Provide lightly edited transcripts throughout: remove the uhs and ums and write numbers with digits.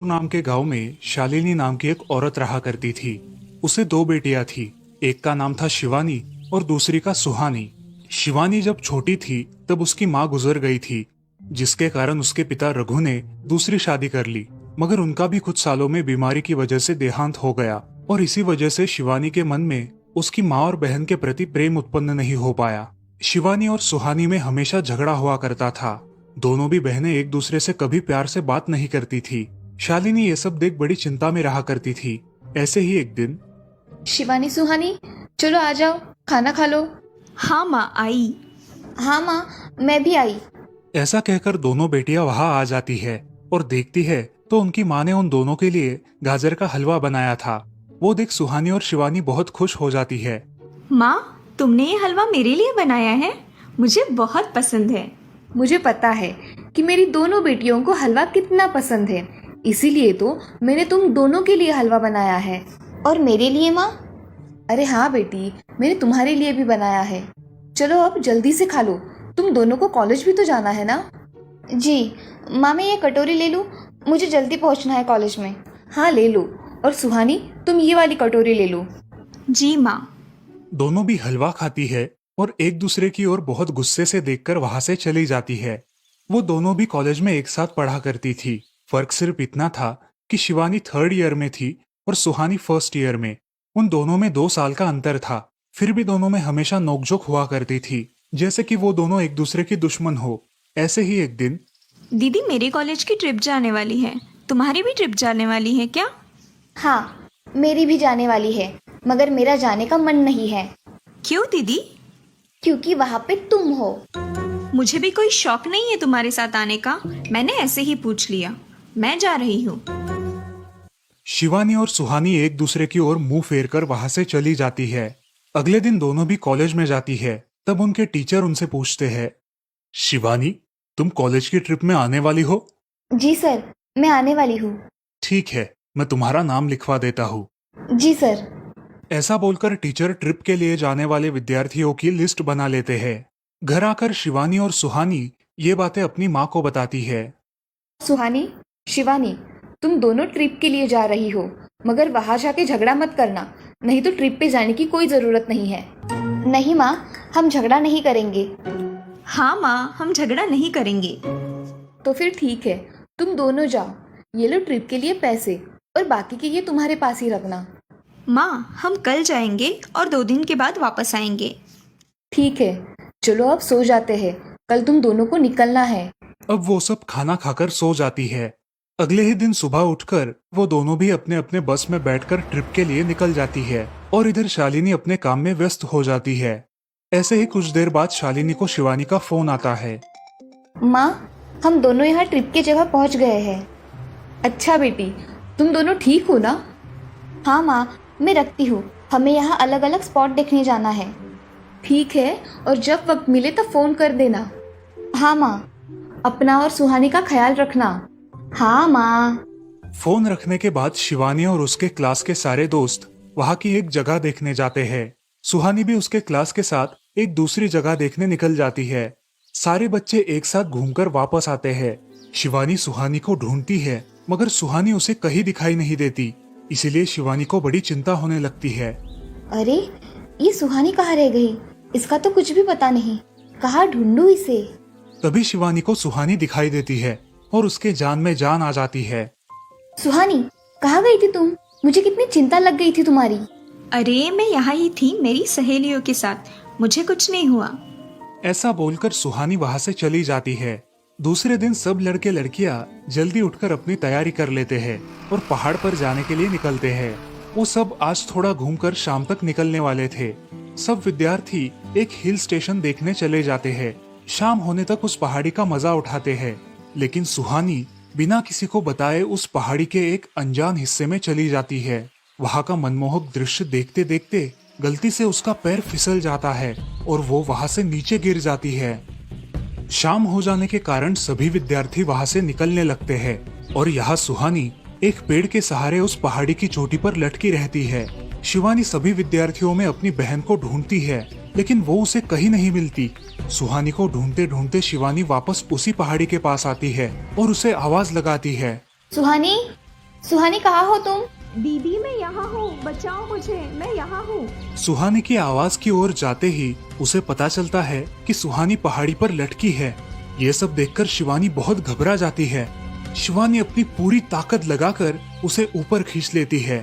नाम के गांव में शालिनी नाम की एक औरत रहा करती थी। उसे दो बेटियां थी। एक का नाम था शिवानी और दूसरी का सुहानी। शिवानी जब छोटी थी तब उसकी माँ गुजर गई थी, जिसके कारण उसके पिता रघु ने दूसरी शादी कर ली। मगर उनका भी कुछ सालों में बीमारी की वजह से देहांत हो गया और इसी वजह से शिवानी के मन में उसकी माँ और बहन के प्रति प्रेम उत्पन्न नहीं हो पाया। शिवानी और सुहानी में हमेशा झगड़ा हुआ करता था। दोनों भी बहनें एक दूसरे से कभी प्यार से बात नहीं करती थी। शालिनी ये सब देख बड़ी चिंता में रहा करती थी। ऐसे ही एक दिन शिवानी सुहानी, चलो आ जाओ, खाना खा लो। हाँ माँ आई। हाँ माँ, मैं भी आई। ऐसा कहकर दोनों बेटियां वहां आ जाती है और देखती है तो उनकी माँ ने उन दोनों के लिए गाजर का हलवा बनाया था। वो देख सुहानी और शिवानी बहुत खुश हो जाती है। माँ, तुमने ये हलवा मेरे लिए बनाया है? मुझे बहुत पसंद है। मुझे पता है कि मेरी दोनों बेटियों को हलवा कितना पसंद है, इसीलिए तो मैंने तुम दोनों के लिए हलवा बनाया है। और मेरे लिए माँ? अरे हाँ बेटी, मैंने तुम्हारे लिए भी बनाया है। चलो अब जल्दी से खा लो, तुम दोनों को कॉलेज भी तो जाना है ना। जी माँ, मैं ये कटोरी ले लूँ? मुझे जल्दी पहुँचना है कॉलेज में। हाँ ले लो। और सुहानी, तुम ये वाली कटोरी ले लो। जी माँ। दोनों भी हलवा खाती है और एक दूसरे की ओर बहुत गुस्से से देखकर वहां से चली जाती है। वो दोनों भी कॉलेज में एक साथ पढ़ा करती थी। फर्क सिर्फ इतना था कि शिवानी थर्ड ईयर में थी और सुहानी फर्स्ट ईयर में। उन दोनों में 2 साल का अंतर था। फिर भी दोनों में हमेशा नोकझोंक हुआ करती थी, जैसे कि वो दोनों एक दूसरे की दुश्मन हो। ऐसे ही एक दिन दीदी, मेरे कॉलेज की ट्रिप जाने वाली है। तुम्हारी भी ट्रिप जाने वाली है क्या? हाँ, मेरी भी जाने वाली है, मगर मेरा जाने का मन नहीं है। क्यों दीदी? क्योंकि वहाँ पे तुम हो। मुझे भी कोई शौक नहीं है तुम्हारे साथ आने का। मैंने ऐसे ही पूछ लिया। मैं जा रही हूँ। शिवानी और सुहानी एक दूसरे की ओर मुंह फेरकर वहां से चली जाती है। अगले दिन दोनों भी कॉलेज में जाती है। तब उनके टीचर उनसे पूछते हैं, शिवानी, तुम कॉलेज की ट्रिप में आने वाली हो? जी सर, मैं आने वाली हूँ। ठीक है, मैं तुम्हारा नाम लिखवा देता हूँ। जी सर। ऐसा बोलकर टीचर ट्रिप के लिए जाने वाले विद्यार्थियों की लिस्ट बना लेते हैं। घर आकर शिवानी और सुहानी ये बातें अपनी माँ को बताती है। सुहानी, शिवानी, तुम दोनों ट्रिप के लिए जा रही हो, मगर वहां जाके झगड़ा मत करना, नहीं तो ट्रिप पे जाने की कोई ज़रूरत नहीं है। नहीं माँ, हम झगड़ा नहीं करेंगे। हाँ माँ, हम झगड़ा नहीं करेंगे। तो फिर ठीक है, तुम दोनों जाओ। ये लो ट्रिप के लिए पैसे, और बाकी के ये तुम्हारे पास ही रखना। माँ, हम कल जाएंगे और 2 दिन के बाद वापस आएंगे। ठीक है, चलो अब सो जाते हैं, कल तुम दोनों को निकलना है। अब वो सब खाना खाकर सो जाती है। अगले ही दिन सुबह उठकर वो दोनों भी अपने अपने बस में बैठकर ट्रिप के लिए निकल जाती है और इधर शालिनी अपने काम में व्यस्त हो जाती है। ऐसे ही कुछ देर बाद शालिनी को शिवानी का फोन आता है। माँ, हम दोनों यहाँ ट्रिप की जगह पहुँच गए हैं। अच्छा बेटी, तुम दोनों ठीक हो ना? हाँ माँ, मैं रखती हूँ, हमें यहाँ अलग अलग स्पॉट देखने जाना है। ठीक है, और जब वक्त मिले तब फ़ोन कर देना। हाँ माँ, अपना और सुहानी का ख्याल रखना। हाँ माँ। फोन रखने के बाद शिवानी और उसके क्लास के सारे दोस्त वहां की एक जगह देखने जाते हैं। सुहानी भी उसके क्लास के साथ एक दूसरी जगह देखने निकल जाती है। सारे बच्चे एक साथ घूमकर वापस आते हैं। शिवानी सुहानी को ढूंढती है, मगर सुहानी उसे कहीं दिखाई नहीं देती। इसीलिए शिवानी को बड़ी चिंता होने लगती है। अरे, ये सुहानी कहाँ रह गई? इसका तो कुछ भी पता नहीं, कहाँ ढूंढूं इसे? तभी शिवानी को सुहानी दिखाई देती है और उसके जान में जान आ जाती है। सुहानी, कहाँ गई थी तुम? मुझे कितनी चिंता लग गई थी तुम्हारी। अरे, मैं यहाँ ही थी मेरी सहेलियों के साथ। मुझे कुछ नहीं हुआ। ऐसा बोलकर सुहानी वहां से चली जाती है। दूसरे दिन सब लड़के लड़कियां जल्दी उठकर अपनी तैयारी कर लेते हैं और पहाड़ पर जाने के लिए निकलते हैं। वो सब आज थोड़ा घूमकर शाम तक निकलने वाले थे। सब विद्यार्थी एक हिल स्टेशन देखने चले जाते हैं। शाम होने तक उस पहाड़ी का मजा उठाते हैं, लेकिन सुहानी बिना किसी को बताए उस पहाड़ी के एक अनजान हिस्से में चली जाती है। वहां का मनमोहक दृश्य देखते देखते गलती से उसका पैर फिसल जाता है और वो वहां से नीचे गिर जाती है। शाम हो जाने के कारण सभी विद्यार्थी वहां से निकलने लगते हैं और यहाँ सुहानी एक पेड़ के सहारे उस पहाड़ी की चोटी पर लटकी रहती है। शिवानी सभी विद्यार्थियों में अपनी बहन को ढूंढती है, लेकिन वो उसे कहीं नहीं मिलती। सुहानी को ढूंढते ढूंढते शिवानी वापस उसी पहाड़ी के पास आती है और उसे आवाज लगाती है। सुहानी, सुहानी कहाँ हो तुम? दीदी मैं यहाँ हूँ, बचाओ मुझे, मैं यहाँ हूँ। सुहानी की आवाज की ओर जाते ही उसे पता चलता है कि सुहानी पहाड़ी पर लटकी है। ये सब देखकर शिवानी बहुत घबरा जाती है। शिवानी अपनी पूरी ताकत लगाकर उसे ऊपर खींच लेती है।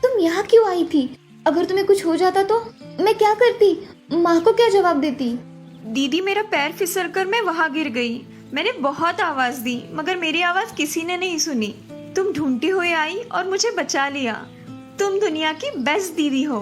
तुम यहाँ क्यों आई थी? अगर तुम्हें कुछ हो जाता तो मैं क्या करती? माँ को क्या जवाब देती? दीदी मेरा पैर फिसल कर मैं वहाँ गिर गई। मैंने बहुत आवाज दी मगर मेरी आवाज किसी ने नहीं सुनी। तुम ढूंढती हुई आई और मुझे बचा लिया। तुम दुनिया की बेस्ट दीदी हो।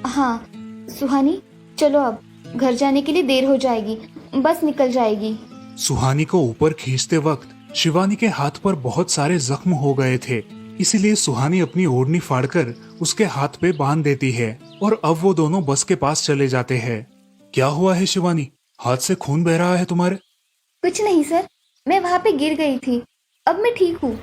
हाँ सुहानी, चलो अब घर जाने के लिए देर हो जाएगी, बस निकल जाएगी। सुहानी को ऊपर खींचते वक्त शिवानी के हाथ पर बहुत सारे जख्म हो गए थे, इसीलिए सुहानी अपनी ओढ़नी फाड़कर उसके हाथ पे बांध देती है और अब वो दोनों बस के पास चले जाते हैं। क्या हुआ है शिवानी, हाथ से खून बह रहा है तुम्हारे? कुछ नहीं सर, मैं वहाँ पे गिर गई थी, अब मैं ठीक हूँ।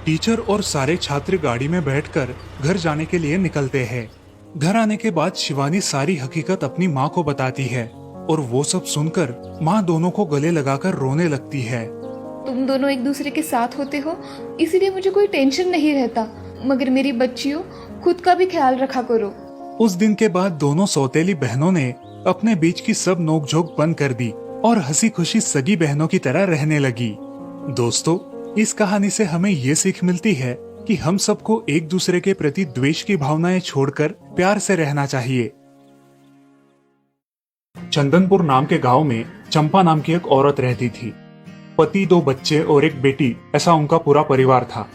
टीचर और सारे छात्र गाड़ी में बैठकर घर जाने के लिए निकलते हैं। घर आने के बाद शिवानी सारी हकीकत अपनी माँ को बताती है और वो सब सुनकर माँ दोनों को गले लगाकर रोने लगती है। तुम दोनों एक दूसरे के साथ होते हो इसीलिए मुझे कोई टेंशन नहीं रहता, मगर मेरी बच्चियों खुद का भी ख्याल रखा करो। उस दिन के बाद दोनों सौतेली बहनों ने अपने बीच की सब नोकझोंक बंद कर दी और हंसी खुशी सगी बहनों की तरह रहने लगी। दोस्तों, इस कहानी से हमें ये सीख मिलती है कि हम सबको एक दूसरे के प्रति द्वेष की भावनाएं छोड़कर प्यार से रहना चाहिए। चंदनपुर नाम के गांव में चंपा नाम की एक औरत रहती थी। पति, 2 बच्चे और एक बेटी, ऐसा उनका पूरा परिवार था।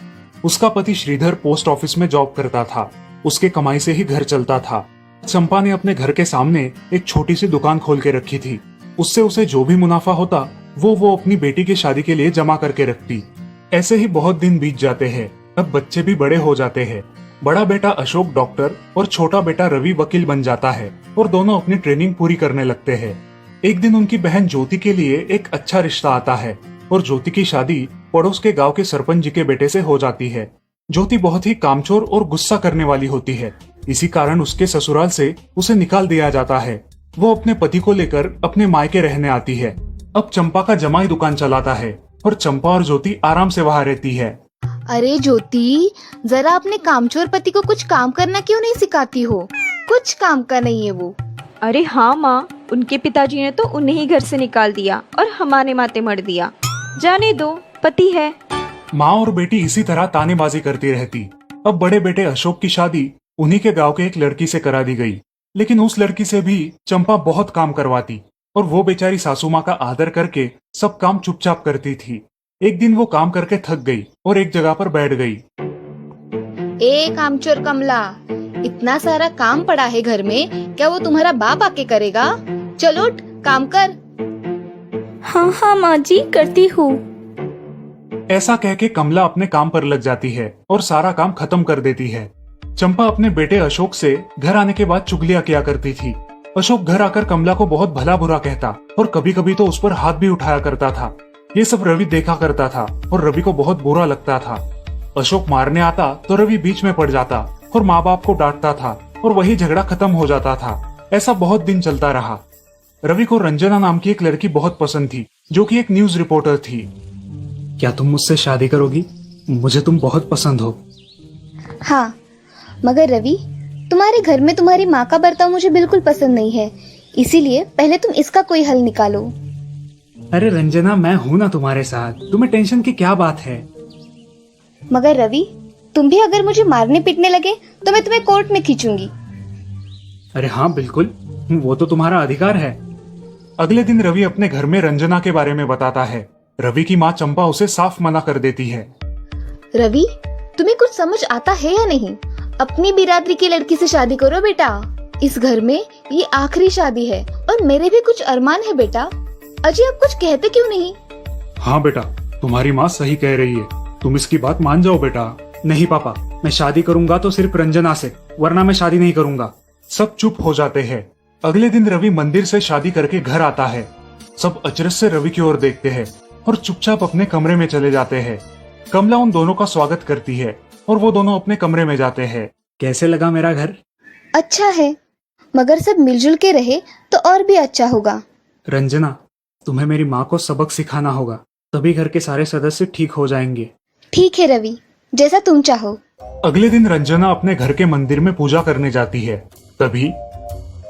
उसका पति श्रीधर पोस्ट ऑफिस में जॉब करता था। उसके कमाई से ही घर चलता था। चंपा ने अपने घर के सामने एक छोटी सी दुकान खोल के रखी थी। उससे उसे जो भी मुनाफा होता वो अपनी बेटी की शादी के लिए जमा करके रखती। ऐसे ही बहुत दिन बीत जाते हैं। अब बच्चे भी बड़े हो जाते हैं। बड़ा बेटा अशोक डॉक्टर और छोटा बेटा रवि वकील बन जाता है और दोनों अपनी ट्रेनिंग पूरी करने लगते हैं। एक दिन उनकी बहन ज्योति के लिए एक अच्छा रिश्ता आता है और ज्योति की शादी पड़ोस के गांव के सरपंच जी के बेटे से हो जाती है। ज्योति बहुत ही कामचोर और गुस्सा करने वाली होती है। इसी कारण उसके ससुराल से उसे निकाल दिया जाता है। वो अपने पति को लेकर अपने मायके रहने आती है। अब चंपा का जमाई दुकान चलाता है और चंपा और ज्योति आराम से वहाँ रहती है। अरे ज्योति, जरा अपने कामचोर पति को कुछ काम करना क्यों नहीं सिखाती हो? कुछ काम का नहीं है वो। अरे हाँ माँ, उनके पिताजी ने तो उन्हें ही घर से निकाल दिया और हमारे माथे मर दिया। जाने दो, पति है। माँ और बेटी इसी तरह तानेबाजी करती रहती। अब बड़े बेटे अशोक की शादी उन्हीं के गांव के एक लड़की से करा दी गई, लेकिन उस लड़की से भी चंपा बहुत काम करवाती और वो बेचारी सासू माँ का आदर करके सब काम चुपचाप करती थी। एक दिन वो काम करके थक गई और एक जगह पर बैठ गई। ए कामचोर कमला, इतना सारा काम पड़ा है घर में, क्या वो तुम्हारा बाप आके करेगा? चलो उठ, काम कर। हाँ हाँ माँ जी, करती हूँ। ऐसा कह के कमला अपने काम पर लग जाती है और सारा काम खत्म कर देती है। चंपा अपने बेटे अशोक से घर आने के बाद चुगलियां किया करती थी। अशोक घर आकर कमला को बहुत भला बुरा कहता और कभी कभी तो उस पर हाथ भी उठाया करता था। ये सब रवि देखा करता था और रवि को बहुत बुरा लगता था। अशोक मारने आता तो रवि बीच में पड़ जाता और माँ बाप को डांटता था और वही झगड़ा खत्म हो जाता था। ऐसा बहुत दिन चलता रहा। रवि को रंजना नाम की एक लड़की बहुत पसंद थी, जो कि एक न्यूज रिपोर्टर थी। क्या तुम मुझसे शादी करोगी? मुझे तुम बहुत पसंद हो। हाँ, मगर रवि, तुम्हारे घर में तुम्हारी माँ का बर्ताव मुझे बिल्कुल पसंद नहीं है, इसीलिए पहले तुम इसका कोई हल निकालो। अरे रंजना, मैं हूँ ना तुम्हारे साथ, तुम्हें टेंशन की क्या बात है? मगर रवि, तुम भी अगर मुझे मारने पीटने लगे तो मैं तुम्हें कोर्ट में खींचूंगी। अरे हाँ बिल्कुल, वो तो तुम्हारा अधिकार है। अगले दिन रवि अपने घर में रंजना के बारे में बताता है। रवि की माँ चंपा उसे साफ मना कर देती है। रवि, तुम्हें कुछ समझ आता है या नहीं? अपनी बिरादरी की लड़की से शादी करो बेटा। इस घर में ये आखिरी शादी है और मेरे भी कुछ अरमान है बेटा। अजय, आप कुछ कहते क्यों नहीं? हाँ बेटा, तुम्हारी माँ सही कह रही है, तुम इसकी बात मान जाओ बेटा। नहीं पापा, मैं शादी करूंगा तो सिर्फ रंजना से, वरना मैं शादी नहीं करूंगा। सब चुप हो जाते हैं। अगले दिन रवि मंदिर से शादी करके घर आता है। सब अचरज से रवि की ओर देखते हैं और चुपचाप अपने कमरे में चले जाते हैं। कमला उन दोनों का स्वागत करती है और वो दोनों अपने कमरे में जाते हैं। कैसे लगा मेरा घर? अच्छा है, मगर सब मिलजुल के रहे तो और भी अच्छा होगा। रंजना, तुम्हें मेरी माँ को सबक सिखाना होगा, तभी घर के सारे सदस्य ठीक हो जाएंगे। ठीक है रवि, जैसा तुम चाहो। अगले दिन रंजना अपने घर के मंदिर में पूजा करने जाती है। तभी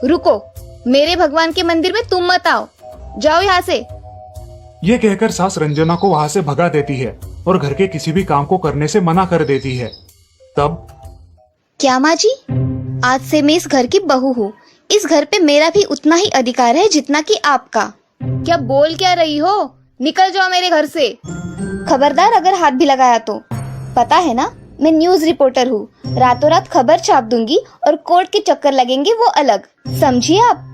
रुको, मेरे भगवान के मंदिर में तुम मत आओ, जाओ यहाँ से। ये कहकर सास रंजना को वहां से भगा देती है और घर के किसी भी काम को करने से मना कर देती है। तब क्या माँ जी, आज से मैं इस घर की बहू हूँ। इस घर पे मेरा भी उतना ही अधिकार है जितना कि आपका। क्या बोल क्या रही हो? निकल जाओ मेरे घर से। खबरदार अगर हाथ भी लगाया तो। पता है ना, मैं न्यूज रिपोर्टर हूँ। रातों रात खबर छाप दूंगी और कोर्ट के चक्कर लगेंगे वो अलग, समझिए आप।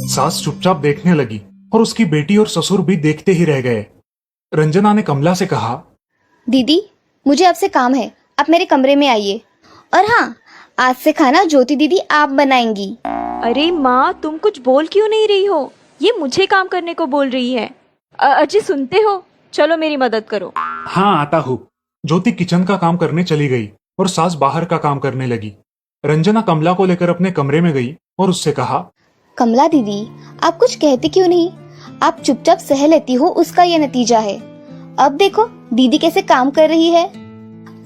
सास चुपचाप देखने लगी और उसकी बेटी और ससुर भी देखते ही रह गए। रंजना ने कमला से कहा, दीदी मुझे आपसे काम है, आप मेरे कमरे में आइए। और हाँ, आज से खाना ज्योति दीदी आप बनाएंगी। अरे माँ, तुम कुछ बोल क्यों नहीं रही हो? ये मुझे काम करने को बोल रही है। अजय सुनते हो? चलो मेरी मदद करो। हाँ आता हूँ। ज्योति किचन का काम करने चली गई और सास बाहर का काम करने लगी। रंजना कमला को लेकर अपने कमरे में गई और उससे कहा, कमला दीदी, आप कुछ कहते क्यों नहीं? आप चुपचाप सह लेती हो, उसका ये नतीजा है। अब देखो दीदी कैसे काम कर रही है।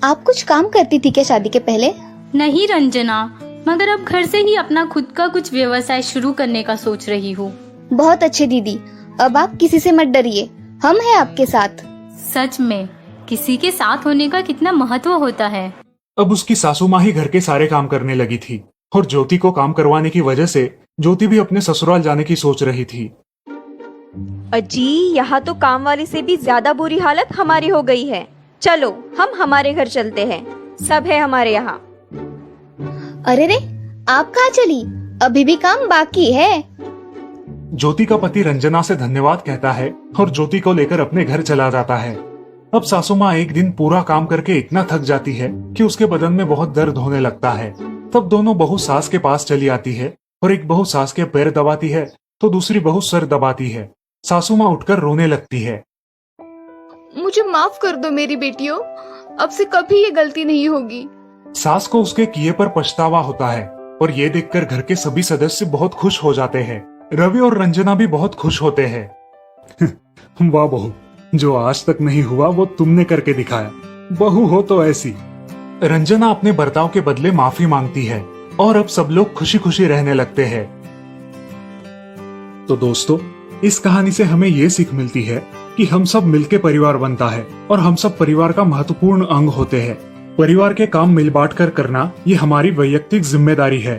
आप कुछ काम करती थी क्या शादी के पहले? नहीं रंजना, मगर अब घर से ही अपना खुद का कुछ व्यवसाय शुरू करने का सोच रही हूँ। बहुत अच्छे दीदी, अब आप किसी से मत डरिए, हम हैं आपके साथ। सच में किसी के साथ होने का कितना महत्व होता है। अब उसकी सासू माँ ही घर के सारे काम करने लगी थी और ज्योति को काम करवाने की वजह से ज्योति भी अपने ससुराल जाने की सोच रही थी। अजी, यहाँ तो काम वाली से भी ज्यादा बुरी हालत हमारी हो गई है। चलो हम हमारे घर चलते हैं, सब है हमारे यहाँ। अरे रे, आप कहाँ चली? अभी भी काम बाकी है। ज्योति का पति रंजना से धन्यवाद कहता है और ज्योति को लेकर अपने घर चला जाता है। अब सासू माँ एक दिन पूरा काम करके इतना थक जाती है कि उसके बदन में बहुत दर्द होने लगता है। तब दोनों बहू सास के पास चली आती है और एक बहू सास के पैर दबाती है तो दूसरी बहू सर दबाती है। सासू माँ उठकर रोने लगती है। मुझे माफ कर दो मेरी बेटियों, अब से कभी ये गलती नहीं होगी। सास को उसके किए पर पछतावा होता है और ये देखकर घर के सभी सदस्य बहुत खुश हो जाते हैं। रवि और रंजना भी बहुत खुश होते हैं। वाह बहू, जो आज तक नहीं हुआ वो तुमने करके दिखाया। बहू हो तो ऐसी। रंजना अपने बर्ताव के बदले माफी मांगती है और अब सब लोग खुशी खुशी रहने लगते हैं। तो दोस्तों, इस कहानी से हमें ये सीख मिलती है कि हम सब मिलके परिवार बनता है और हम सब परिवार का महत्वपूर्ण अंग होते हैं। परिवार के काम मिल बांट कर करना ये हमारी वैयक्तिक जिम्मेदारी है।